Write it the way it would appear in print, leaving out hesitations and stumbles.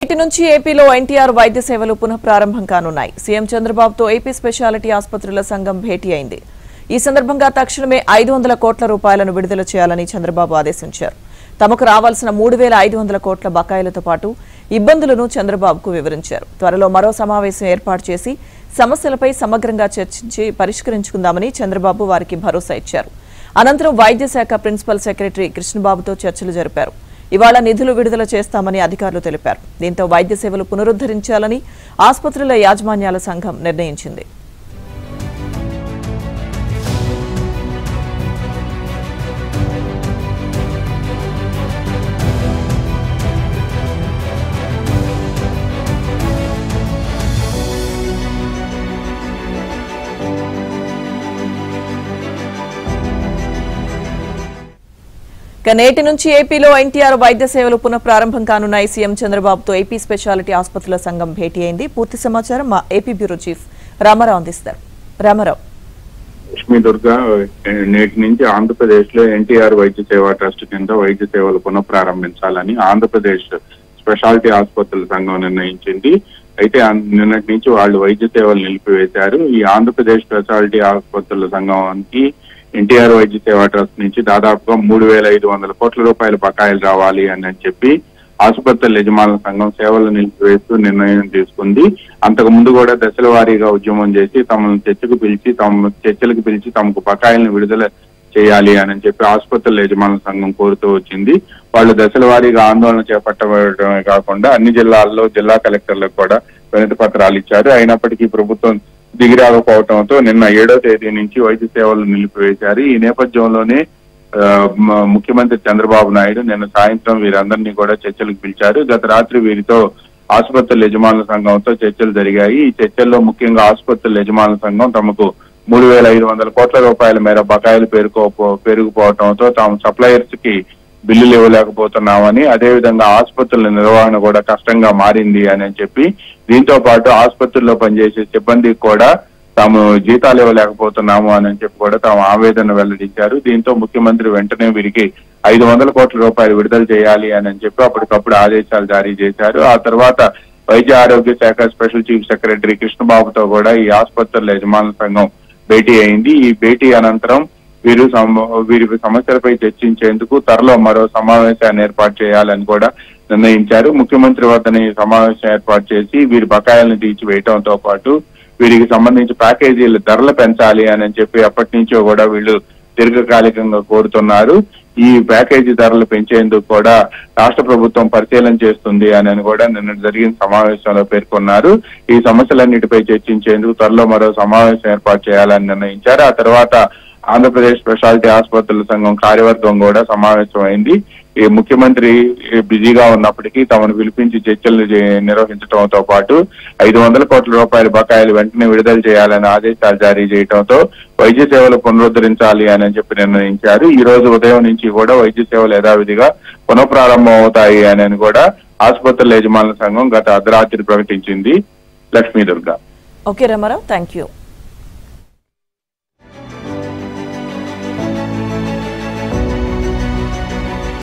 నేటి నుంచి ఏపీలో ఎన్టీఆర్ వైద్య సేవలు పునః ప్రారంభం కానున్నాయి. సీఎం చంద్రబాబుతో ఏపీ స్పెషాలిటీ ఆసుపత్రుల సంఘం భేటీ అయింది. ఈ సందర్భంగా తక్షణమే 500 కోట్ల రూపాయలను విడుదల చేయాలని చంద్రబాబు ఆదేశించారు. తమకు రావాల్సిన 3500 కోట్ల బకాయిలతో పాటు ఇబ్బందులను చంద్రబాబుకు వివరించారు. త్వరలో మరో సమావేశం ఏర్పాటు చేసి సమస్యలపై సమగ్రంగా చర్చించి పరిష్కరించుకుందామని చంద్రబాబు వారికి భరోసా ఇచ్చారు. అనంతరం వైద్య శాఖ ప్రిన్సిపల్ సెక్రటరీ కృష్ణబాబుతో చర్చలు జరిపారు. ఇవాళ నిధులు విడుదల చేస్తామని అధికారులు తెలిపారు. దీంతో వైద్య సేవలు పునరుద్ధరించాలని ఆసుపత్రుల యాజమాన్యాల సంఘం నిర్ణయించింది. నేటి నుంచి ఏపీలో ఎన్టీఆర్ వైద్య సేవలు పునః ప్రారంభం కానున్నాయి. సీఎం చంద్రబాబుతో ఏపీ స్పెషాలిటీ ఆసుపత్రుల సంఘం భేటీ అయింది. పూర్తి సమాచారం మా ఏపీ బ్యూరో చీఫ్ రామారావు అందిస్తారు. రామారావు. లక్ష్మీ దుర్గా, నేటి నుంచి ఆంధ్రప్రదేశ్ లో ఎన్టీఆర్ వైద్య సేవా ట్రస్ట్ కింద వైద్య సేవలు పునః ప్రారంభించాలని ఆంధ్రప్రదేశ్ స్పెషాలిటీ ఆసుపత్రుల సంఘం నిర్ణయించింది. అయితే నిన్నటి నుంచి వాళ్ళు వైద్య సేవలు నిలిపివేశారు. ఈ ఆంధ్రప్రదేశ్ స్పెషాలిటీ ఆసుపత్రుల సంఘానికి ఎన్టీఆర్ వైద్య సేవా ట్రస్ట్ నుంచి దాదాపుగా 3500 కోట్ల రూపాయల బకాయిలు రావాలి అని చెప్పి ఆసుపత్రుల యజమానుల సంఘం సేవలు నిలిపివేస్తూ నిర్ణయం తీసుకుంది. అంతకు ముందు కూడా దశల వారీగా ఉద్యమం చేసి తమను చర్చలకు పిలిచి తమకు బకాయిలను విడుదల చేయాలి అని చెప్పి ఆసుపత్రుల యజమానుల సంఘం కోరుతూ వచ్చింది. వాళ్ళు దశల వారీగా ఆందోళన చేపట్టడమే కాకుండా అన్ని జిల్లాల్లో జిల్లా కలెక్టర్లకు కూడా వినతి పత్రాలు ఇచ్చారు. అయినప్పటికీ ప్రభుత్వం దిగిరాకపోవడంతో నిన్న 7వ తేదీ నుంచి వైద్య సేవలు నిలిపివేశారు. ఈ నేపథ్యంలోనే ముఖ్యమంత్రి చంద్రబాబు నాయుడు నిన్న సాయంత్రం వీరందరినీ కూడా చర్చలకు పిలిచారు. గత రాత్రి వీరితో ఆసుపత్రుల యజమానుల సంఘంతో చర్చలు జరిగాయి. ఈ చర్చల్లో ముఖ్యంగా ఆసుపత్రుల యజమానుల సంఘం తమకు 3500 కోట్ల రూపాయల మేర బకాయిలు పెరిగిపోవడంతో తాము సప్లయర్స్ కి బిల్లులు ఇవ్వలేకపోతున్నామని, అదేవిధంగా ఆసుపత్రుల నిర్వహణ కూడా కష్టంగా మారింది అని చెప్పి, దీంతో పాటు ఆసుపత్రుల్లో పనిచేసే సిబ్బందికి కూడా తాము జీతాలు ఇవ్వలేకపోతున్నాము అని చెప్పి కూడా తాము ఆవేదన వెల్లడించారు. దీంతో ముఖ్యమంత్రి వెంటనే వీరికి 500 కోట్ల రూపాయలు విడుదల చేయాలి అని చెప్పి అప్పటికప్పుడు ఆదేశాలు జారీ చేశారు. ఆ తర్వాత వైద్య ఆరోగ్య శాఖ స్పెషల్ చీఫ్ సెక్రటరీ కృష్ణబాబుతో కూడా ఈ ఆసుపత్రుల యజమానుల సంఘం భేటీ అయింది. ఈ భేటీ అనంతరం వీరి సమస్యలపై చర్చించేందుకు త్వరలో మరో సమావేశాన్ని ఏర్పాటు చేయాలని కూడా నిర్ణయించారు. ముఖ్యమంత్రి వద్దనే ఈ సమావేశం ఏర్పాటు చేసి వీరి బకాయిలను తీర్చివేయడంతో పాటు వీరికి సంబంధించి ప్యాకేజీల ధరలు పెంచాలి అని చెప్పి అప్పటి నుంచో కూడా వీళ్ళు దీర్ఘకాలికంగా కోరుతున్నారు. ఈ ప్యాకేజీ ధరలు పెంచేందుకు కూడా రాష్ట్ర ప్రభుత్వం పరిశీలన చేస్తుంది అని కూడా నిన్న జరిగిన సమావేశంలో పేర్కొన్నారు. ఈ సమస్యలన్నిటిపై చర్చించేందుకు త్వరలో మరో సమావేశం ఏర్పాటు చేయాలని నిర్ణయించారు. ఆ తర్వాత ఆంధ్రప్రదేశ్ స్పెషాలిటీ ఆసుపత్రుల సంఘం కార్యవర్గం కూడా సమావేశమైంది. ఈ ముఖ్యమంత్రి బిజీగా ఉన్నప్పటికీ తమను పిలిపించి చర్చలు నిర్వహించడంతో పాటు 500 కోట్ల రూపాయల బకాయిలు వెంటనే విడుదల చేయాలని ఆదేశాలు జారీ చేయడంతో వైద్య సేవలు పునరుద్ధరించాలి అని చెప్పి నిర్ణయించారు. ఈ రోజు ఉదయం నుంచి కూడా వైద్య సేవలు యథావిధిగా పునఃప్రారంభం అవుతాయి అని కూడా ఆసుపత్రుల యజమానుల సంఘం గత అర్ధరాత్రి ప్రకటించింది. Lakshmi Durga. Okay Rama Rao, thank you.